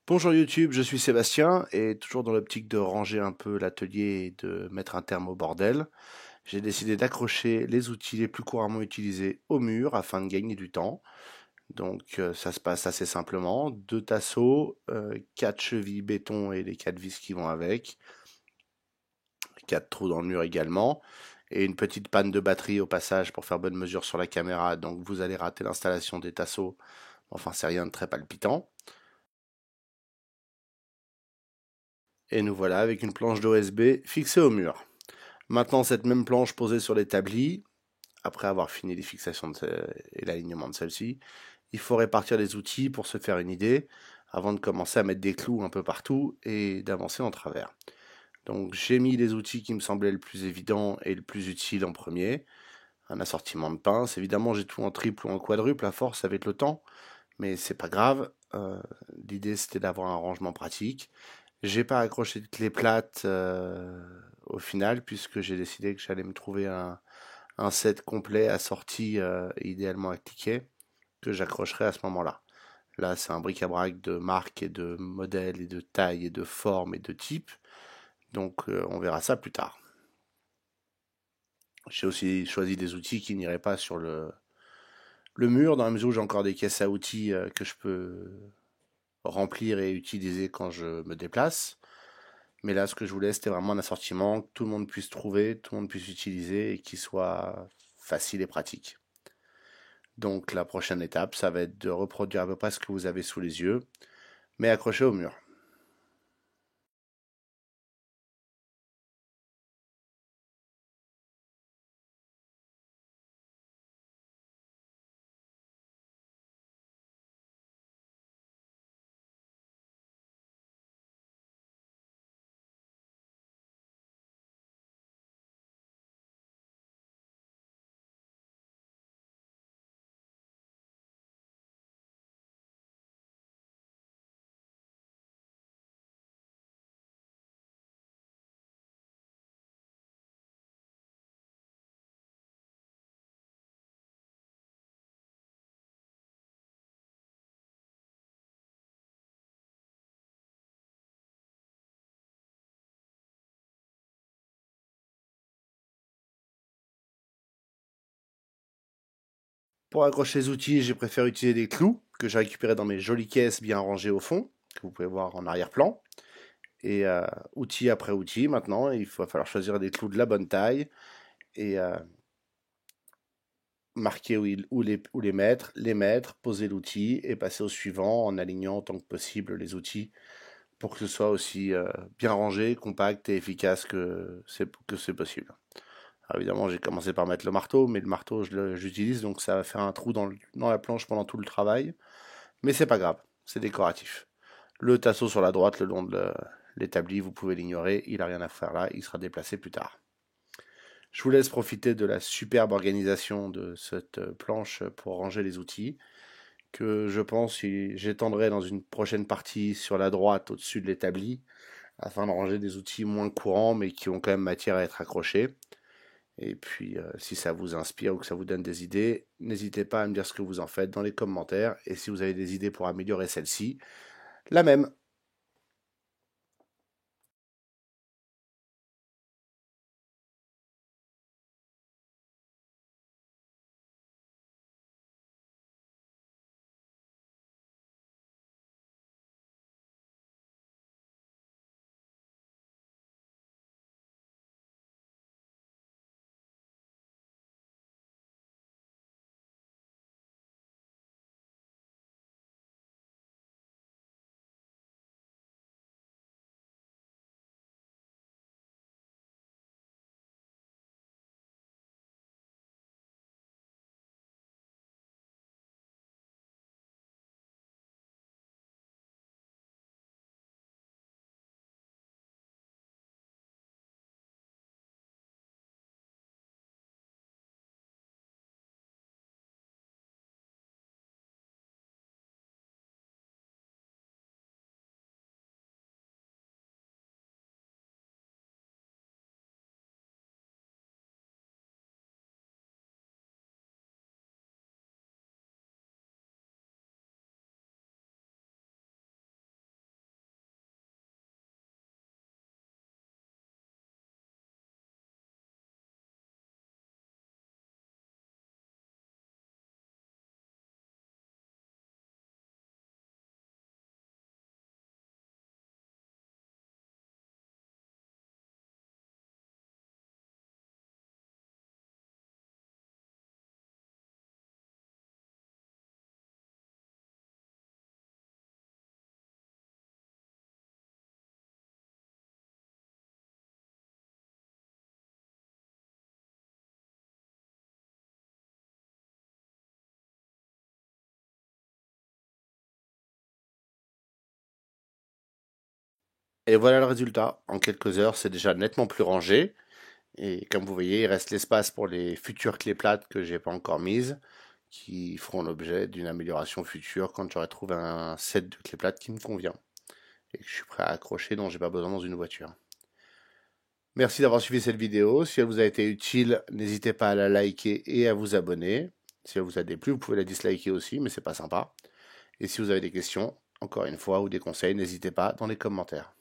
Bonjour YouTube, je suis Sébastien et toujours dans l'optique de ranger un peu l'atelier et de mettre un terme au bordel, j'ai décidé d'accrocher les outils les plus couramment utilisés au mur afin de gagner du temps. Donc ça se passe assez simplement, deux tasseaux, quatre chevilles béton et les quatre vis qui vont avec, quatre trous dans le mur également, et une petite panne de batterie au passage pour faire bonne mesure sur la caméra, donc vous allez rater l'installation des tasseaux, enfin c'est rien de très palpitant. Et nous voilà avec une planche d'OSB fixée au mur. Maintenant, cette même planche posée sur l'établi, après avoir fini les fixations et l'alignement de celle-ci, il faut répartir les outils pour se faire une idée, avant de commencer à mettre des clous un peu partout et d'avancer en travers. Donc j'ai mis les outils qui me semblaient le plus évident et le plus utile en premier. Un assortiment de pinces, évidemment j'ai tout en triple ou en quadruple à force avec le temps, mais c'est pas grave. L'idée c'était d'avoir un rangement pratique. J'ai pas accroché de clé plate au final, puisque j'ai décidé que j'allais me trouver un set complet assorti idéalement à cliquet que j'accrocherai à ce moment-là. Là, c'est un bric-à-brac de marque et de modèle et de taille et de forme et de type. Donc, on verra ça plus tard. J'ai aussi choisi des outils qui n'iraient pas sur le mur, dans la mesure où j'ai encore des caisses à outils que je peux remplir et utiliser quand je me déplace. Mais là, ce que je voulais, c'était vraiment un assortiment que tout le monde puisse trouver, tout le monde puisse utiliser et qui soit facile et pratique. Donc la prochaine étape, ça va être de reproduire à peu près ce que vous avez sous les yeux, mais accroché au mur. Pour accrocher les outils, j'ai préféré utiliser des clous que j'ai récupérés dans mes jolies caisses bien rangées au fond, que vous pouvez voir en arrière-plan. Et outil après outil, maintenant, il va falloir choisir des clous de la bonne taille et marquer les mettre, poser l'outil et passer au suivant en alignant autant que possible les outils pour que ce soit aussi bien rangé, compact et efficace que c'est possible. Alors évidemment, j'ai commencé par mettre le marteau, mais le marteau, j'utilise, donc ça va faire un trou dans la planche pendant tout le travail. Mais c'est pas grave, c'est décoratif. Le tasseau sur la droite, le long de l'établi, vous pouvez l'ignorer, il n'a rien à faire là, il sera déplacé plus tard. Je vous laisse profiter de la superbe organisation de cette planche pour ranger les outils, que je pense j'étendrai dans une prochaine partie sur la droite au-dessus de l'établi, afin de ranger des outils moins courants, mais qui ont quand même matière à être accrochés. Et puis, si ça vous inspire ou que ça vous donne des idées, n'hésitez pas à me dire ce que vous en faites dans les commentaires. Et si vous avez des idées pour améliorer celle-ci, la même. Et voilà le résultat. En quelques heures, c'est déjà nettement plus rangé. Et comme vous voyez, il reste l'espace pour les futures clés plates que j'ai pas encore mises, qui feront l'objet d'une amélioration future quand j'aurai trouvé un set de clés plates qui me convient et que je suis prêt à accrocher, dont j'ai pas besoin dans une voiture. Merci d'avoir suivi cette vidéo. Si elle vous a été utile, n'hésitez pas à la liker et à vous abonner. Si elle vous a déplu, vous pouvez la disliker aussi, mais c'est pas sympa. Et si vous avez des questions, encore une fois, ou des conseils, n'hésitez pas dans les commentaires.